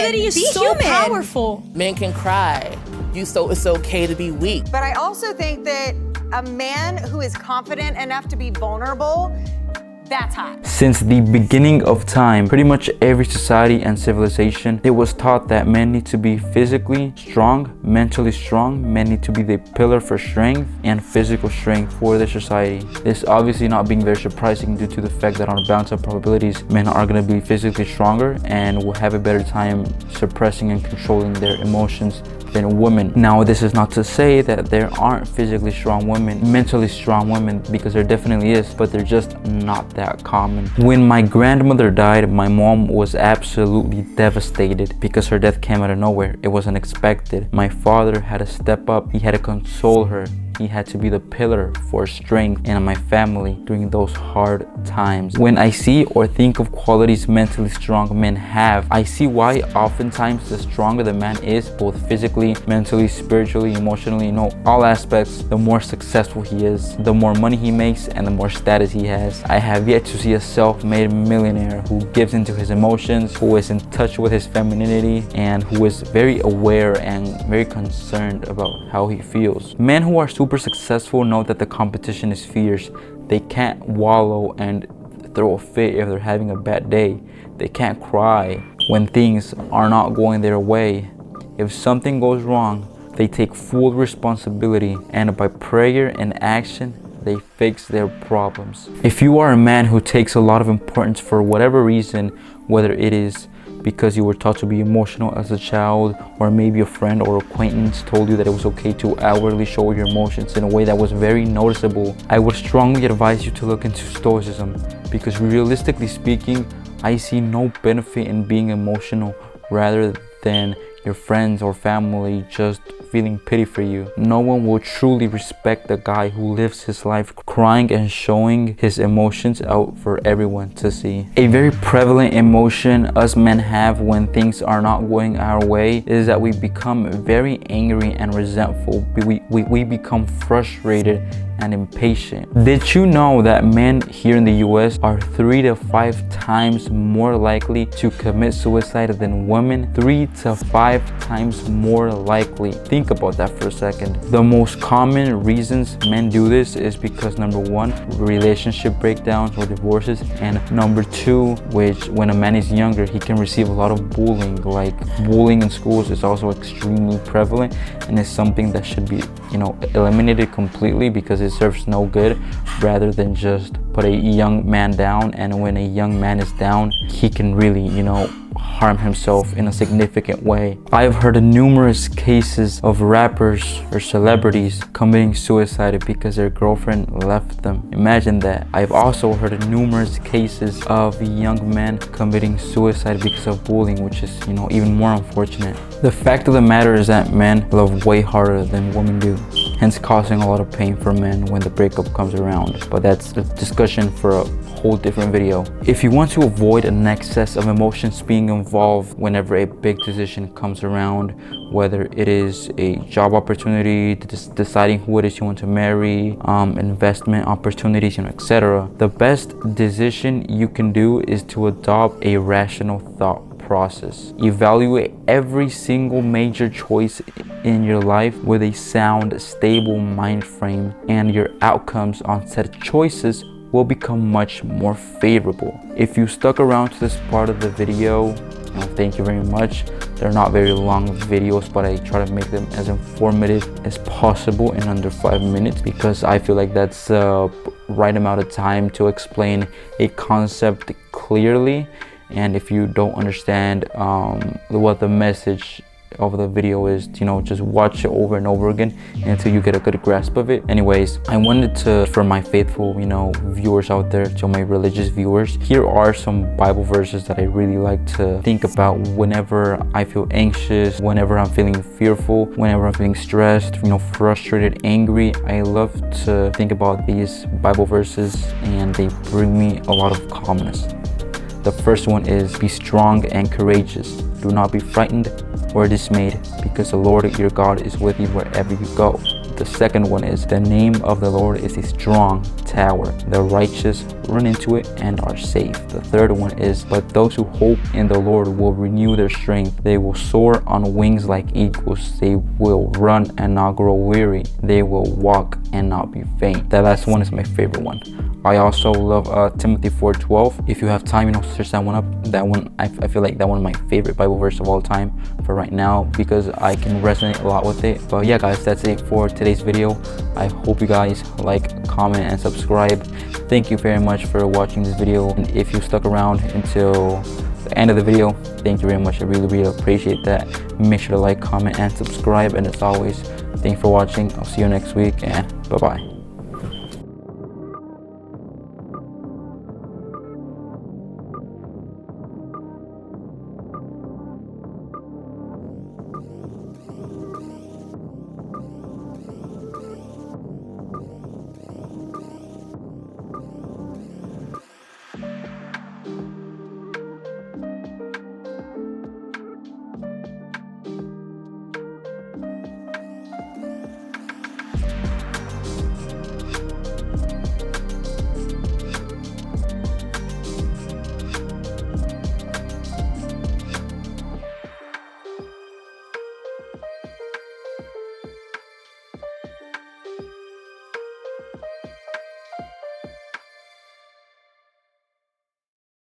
Masculinity is so powerful. Men can cry. So it's okay to be weak. But I also think that a man who is confident enough to be vulnerable, that's hot. Since the beginning of time, pretty much every society and civilization, it was taught that men need to be physically strong, mentally strong. Men need to be the pillar for strength and physical strength for their society. This obviously not being very surprising due to the fact that on a balance of probabilities, men are going to be physically stronger and will have a better time suppressing and controlling their emotions than women. Now, this is not to say that there aren't physically strong women, mentally strong women, because there definitely is, but they're just not that common. When my grandmother died, my mom was absolutely devastated because her death came out of nowhere. It was unexpected. My father had to step up. He had to console her. He had to be the pillar for strength in my family during those hard times. When I see or think of qualities mentally strong men have, I see why oftentimes the stronger the man is, both physically, mentally, spiritually, emotionally, all aspects, the more successful he is, the more money he makes, and the more status he has. I have yet to see a self-made millionaire who gives into his emotions, who is in touch with his femininity, and who is very aware and very concerned about how he feels. Men who are super successful know that the competition is fierce. They can't wallow and throw a fit if they're having a bad day. They can't cry when things are not going their way. If something goes wrong, they take full responsibility, and by prayer and action, they fix their problems. If you are a man who takes a lot of importance for whatever reason, whether it is because you were taught to be emotional as a child, or maybe a friend or acquaintance told you that it was okay to outwardly show your emotions in a way that was very noticeable, I would strongly advise you to look into Stoicism, because realistically speaking, I see no benefit in being emotional rather than your friends or family just feeling pity for you. No one will truly respect the guy who lives his life crying and showing his emotions out for everyone to see. A very prevalent emotion us men have when things are not going our way is that we become very angry and resentful. We become frustrated and impatient. Did you know that men here in the US are 3 to 5 times more likely to commit suicide than women? 3 to 5 times more likely. Think about that for a second. The most common reasons men do this is because number 1, relationship breakdowns or divorces, and number 2, which when a man is younger, he can receive a lot of bullying. Like bullying in schools is also extremely prevalent and is something that should be, eliminated completely, because it serves no good, rather than just put a young man down. And when a young man is down, he can really, harm himself in a significant way. I've heard of numerous cases of rappers or celebrities committing suicide because their girlfriend left them. Imagine that. I've also heard of numerous cases of young men committing suicide because of bullying, which is, even more unfortunate. The fact of the matter is that men love way harder than women do, hence causing a lot of pain for men when the breakup comes around. But that's a discussion for a whole different video. If you want to avoid an excess of emotions being involved whenever a big decision comes around, whether it is a job opportunity, deciding who it is you want to marry, investment opportunities, etc., the best decision you can do is to adopt a rational thought process. Evaluate every single major choice in your life with a sound, stable mind frame, and your outcomes on said choices will become much more favorable. If you stuck around to this part of the video, thank you very much. They're not very long videos, but I try to make them as informative as possible in under 5 minutes, because I feel like that's the right amount of time to explain a concept clearly. And if you don't understand what the message of the video is, just watch it over and over again until you get a good grasp of it. Anyways, I wanted to, for my faithful, viewers out there, to my religious viewers, here are some Bible verses that I really like to think about whenever I feel anxious, whenever I'm feeling fearful, whenever I'm feeling stressed, frustrated, angry. I love to think about these Bible verses, and they bring me a lot of calmness. The first one is, be strong and courageous. Do not be frightened or dismayed, because the Lord your God is with you wherever you go. The second one is, the name of the Lord is a strong tower. The righteous run into it and are safe. The third one is, but those who hope in the Lord will renew their strength. They will soar on wings like eagles. They will run and not grow weary. They will walk and not be faint. That last one is my favorite one. I also love Timothy 4:12. If you have time, search that one up. That one, I feel like that one is my favorite Bible verse of all time for right now, because I can resonate a lot with it. But yeah, guys, that's it for today's video. I hope you guys like, comment, and subscribe. Thank you very much for watching this video. And if you stuck around until the end of the video, thank you very much. I really appreciate that. Make sure to like, comment, and subscribe. And as always, thanks for watching. I'll see you next week, and bye-bye.